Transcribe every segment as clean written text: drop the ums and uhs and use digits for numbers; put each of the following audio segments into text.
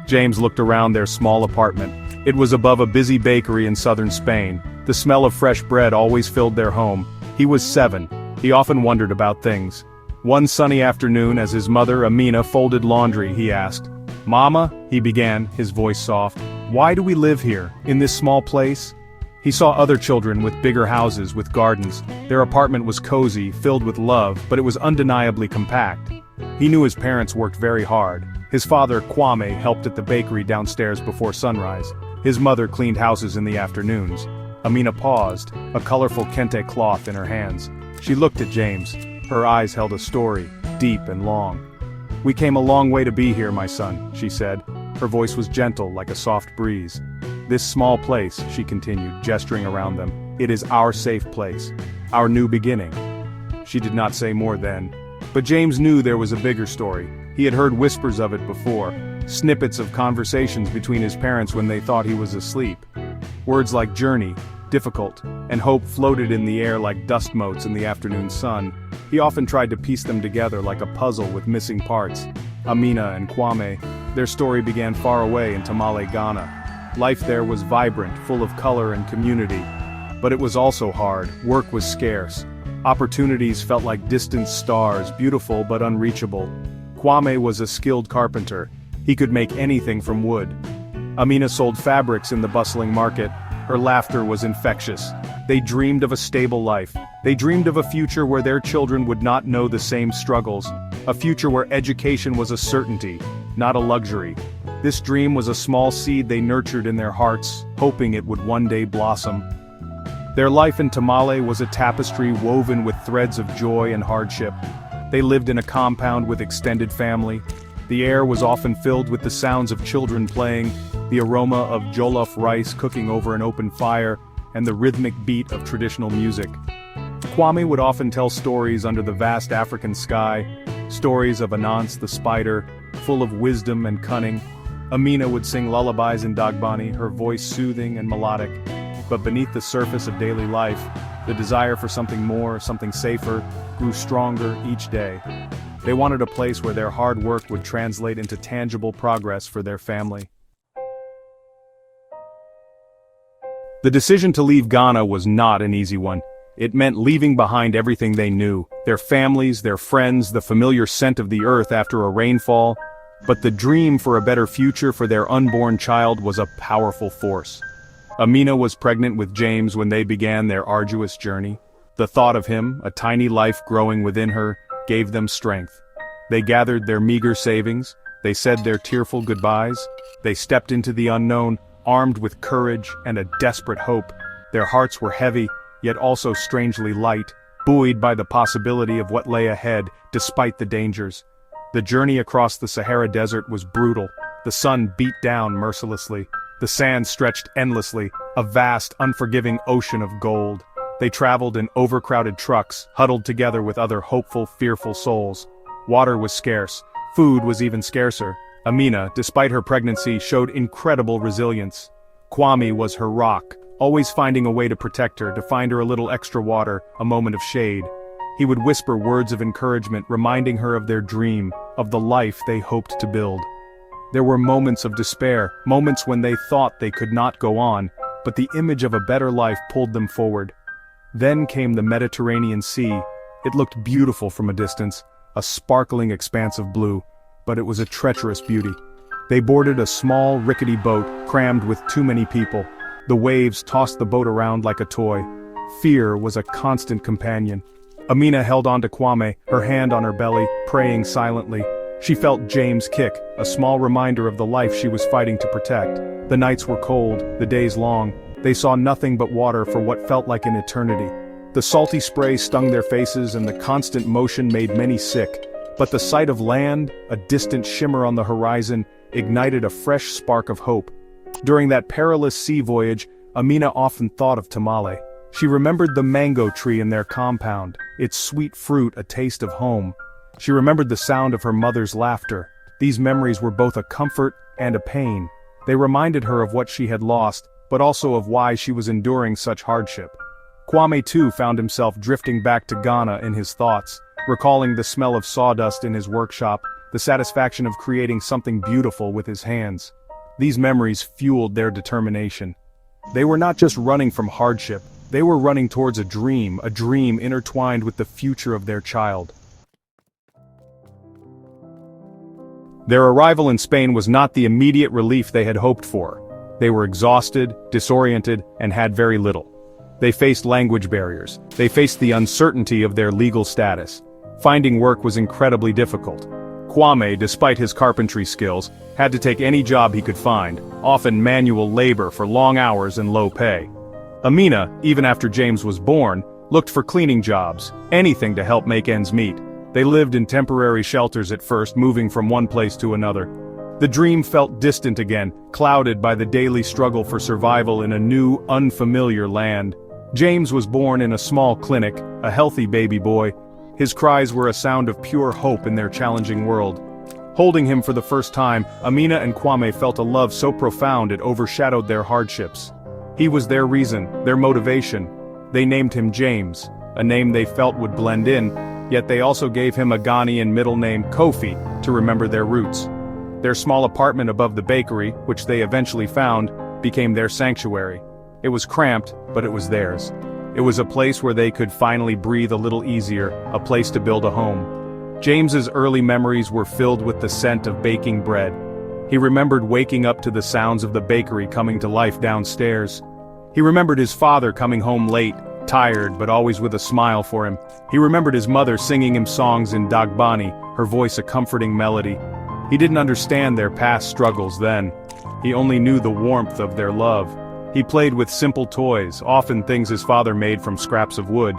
James looked around their small apartment. It was above a busy bakery in southern Spain. The smell of fresh bread always filled their home. He was 7. He often wondered about things. One sunny afternoon, as his mother, Amina, folded laundry, he asked, "Mama," he began, his voice soft, "why do we live here, in this small place?" He saw other children with bigger houses, with gardens. Their apartment was cozy, filled with love, but it was undeniably compact. He knew his parents worked very hard. His father, Kwame, helped at the bakery downstairs before sunrise. His mother cleaned houses in the afternoons. Amina paused, a colorful kente cloth in her hands. She looked at James. Her eyes held a story, deep and long. "We came a long way to be here, my son," she said. Her voice was gentle, like a soft breeze. "This small place," she continued, gesturing around them, "it is our safe place. Our new beginning." She did not say more then. But James knew there was a bigger story. He had heard whispers of it before, snippets of conversations between his parents when they thought he was asleep. Words like journey, difficult, and hope floated in the air like dust motes in the afternoon sun. He often tried to piece them together like a puzzle with missing parts. Amina and Kwame, their story began far away in Tamale, Ghana. Life there was vibrant, full of color and community. But it was also hard. Work was scarce. Opportunities felt like distant stars, beautiful but unreachable. Kwame was a skilled carpenter. He could make anything from wood. Amina sold fabrics in the bustling market. Her laughter was infectious. They dreamed of a stable life. They dreamed of a future where their children would not know the same struggles. A future where education was a certainty, not a luxury. This dream was a small seed they nurtured in their hearts, hoping it would one day blossom. Their life in Tamale was a tapestry woven with threads of joy and hardship. They lived in a compound with extended family. The air was often filled with the sounds of children playing, the aroma of jollof rice cooking over an open fire, and the rhythmic beat of traditional music. Kwame would often tell stories under the vast African sky, stories of Anansi the spider, full of wisdom and cunning. Amina would sing lullabies in Dagbani, her voice soothing and melodic. But beneath the surface of daily life, the desire for something more, something safer, grew stronger each day. They wanted a place where their hard work would translate into tangible progress for their family. The decision to leave Ghana was not an easy one. It meant leaving behind everything they knew, their families, their friends, the familiar scent of the earth after a rainfall. But the dream for a better future for their unborn child was a powerful force. Amina was pregnant with James when they began their arduous journey. The thought of him, a tiny life growing within her, gave them strength. They gathered their meager savings, they said their tearful goodbyes, they stepped into the unknown, armed with courage and a desperate hope. Their hearts were heavy, yet also strangely light, buoyed by the possibility of what lay ahead, despite the dangers. The journey across the Sahara Desert was brutal. The sun beat down mercilessly. The sand stretched endlessly, a vast, unforgiving ocean of gold. They traveled in overcrowded trucks, huddled together with other hopeful, fearful souls. Water was scarce. Food was even scarcer. Amina, despite her pregnancy, showed incredible resilience. Kwame was her rock, always finding a way to protect her, to find her a little extra water, a moment of shade. He would whisper words of encouragement, reminding her of their dream, of the life they hoped to build. There were moments of despair, moments when they thought they could not go on, but the image of a better life pulled them forward. Then came the Mediterranean Sea. It looked beautiful from a distance, a sparkling expanse of blue, but it was a treacherous beauty. They boarded a small, rickety boat, crammed with too many people. The waves tossed the boat around like a toy. Fear was a constant companion. Amina held on to Kwame, her hand on her belly, praying silently. She felt James' kick, a small reminder of the life she was fighting to protect. The nights were cold, the days long. They saw nothing but water for what felt like an eternity. The salty spray stung their faces and the constant motion made many sick. But the sight of land, a distant shimmer on the horizon, ignited a fresh spark of hope. During that perilous sea voyage, Amina often thought of Tamale. She remembered the mango tree in their compound, its sweet fruit a taste of home. She remembered the sound of her mother's laughter. These memories were both a comfort and a pain. They reminded her of what she had lost, but also of why she was enduring such hardship. Kwame too found himself drifting back to Ghana in his thoughts, recalling the smell of sawdust in his workshop, the satisfaction of creating something beautiful with his hands. These memories fueled their determination. They were not just running from hardship, they were running towards a dream intertwined with the future of their child. Their arrival in Spain was not the immediate relief they had hoped for. They were exhausted, disoriented, and had very little. They faced language barriers. They faced the uncertainty of their legal status. Finding work was incredibly difficult. Kwame, despite his carpentry skills, had to take any job he could find, often manual labor for long hours and low pay. Amina, even after James was born, looked for cleaning jobs, anything to help make ends meet. They lived in temporary shelters at first, moving from one place to another. The dream felt distant again, clouded by the daily struggle for survival in a new, unfamiliar land. James was born in a small clinic, a healthy baby boy. His cries were a sound of pure hope in their challenging world. Holding him for the first time, Amina and Kwame felt a love so profound it overshadowed their hardships. He was their reason, their motivation. They named him James, a name they felt would blend in, yet they also gave him a Ghanaian middle name Kofi to remember their roots. Their small apartment above the bakery, which they eventually found, became their sanctuary. It was cramped, but it was theirs. It was a place where they could finally breathe a little easier, a place to build a home. James's early memories were filled with the scent of baking bread. He remembered waking up to the sounds of the bakery coming to life downstairs. He remembered his father coming home late, tired but always with a smile for him. He remembered his mother singing him songs in Dagbani, her voice a comforting melody. He didn't understand their past struggles then. He only knew the warmth of their love. He played with simple toys, often things his father made from scraps of wood.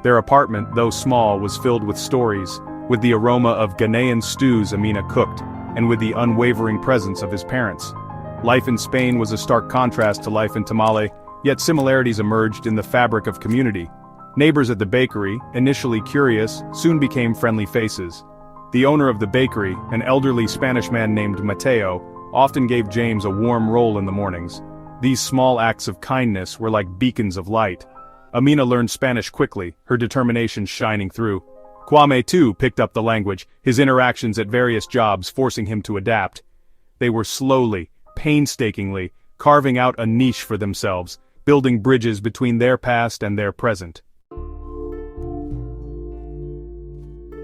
Their apartment, though small, was filled with stories, with the aroma of Ghanaian stews Amina cooked, and with the unwavering presence of his parents. Life in Spain was a stark contrast to life in Tamale, yet similarities emerged in the fabric of community. Neighbors at the bakery, initially curious, soon became friendly faces. The owner of the bakery, an elderly Spanish man named Mateo, often gave James a warm roll in the mornings. These small acts of kindness were like beacons of light. Amina learned Spanish quickly, her determination shining through. Kwame too picked up the language, his interactions at various jobs forcing him to adapt. They were slowly, painstakingly, carving out a niche for themselves, building bridges between their past and their present.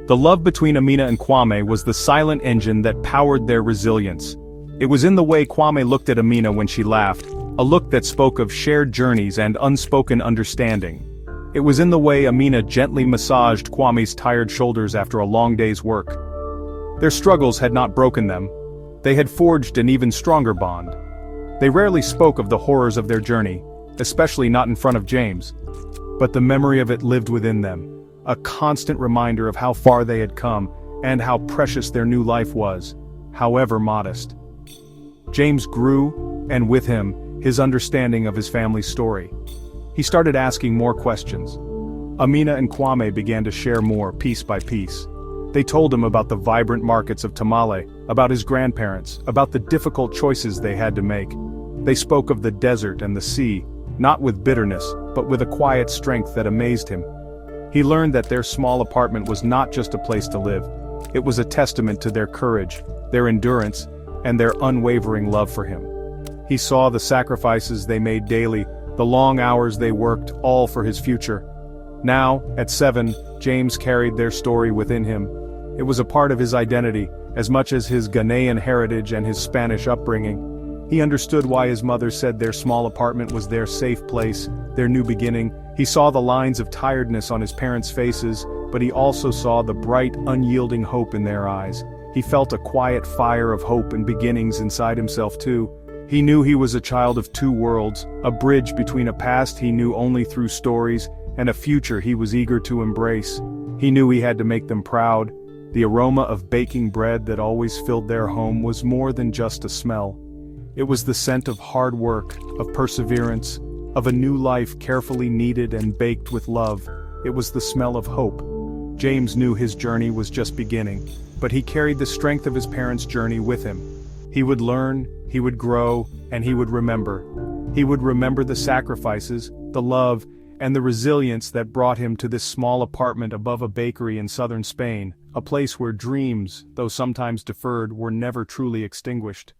The love between Amina and Kwame was the silent engine that powered their resilience. It was in the way Kwame looked at Amina when she laughed, a look that spoke of shared journeys and unspoken understanding. It was in the way Amina gently massaged Kwame's tired shoulders after a long day's work. Their struggles had not broken them. They had forged an even stronger bond. They rarely spoke of the horrors of their journey, especially not in front of James. But the memory of it lived within them, a constant reminder of how far they had come, and how precious their new life was, however modest. James grew, and with him, his understanding of his family's story. He started asking more questions. Amina and Kwame began to share more, piece by piece. They told him about the vibrant markets of Tamale, about his grandparents, about the difficult choices they had to make. They spoke of the desert and the sea, not with bitterness, but with a quiet strength that amazed him. He learned that their small apartment was not just a place to live. It was a testament to their courage, their endurance, and their unwavering love for him. He saw the sacrifices they made daily, the long hours they worked, all for his future. Now, at 7, James carried their story within him. It was a part of his identity, as much as his Ghanaian heritage and his Spanish upbringing. He understood why his mother said their small apartment was their safe place, their new beginning. He saw the lines of tiredness on his parents' faces, but he also saw the bright, unyielding hope in their eyes. He felt a quiet fire of hope and beginnings inside himself too. He knew he was a child of two worlds, a bridge between a past he knew only through stories, and a future he was eager to embrace. He knew he had to make them proud. The aroma of baking bread that always filled their home was more than just a smell. It was the scent of hard work, of perseverance, of a new life carefully kneaded and baked with love. It was the smell of hope. James knew his journey was just beginning, but he carried the strength of his parents' journey with him. He would learn, he would grow, and he would remember. He would remember the sacrifices, the love, and the resilience that brought him to this small apartment above a bakery in southern Spain, a place where dreams, though sometimes deferred, were never truly extinguished.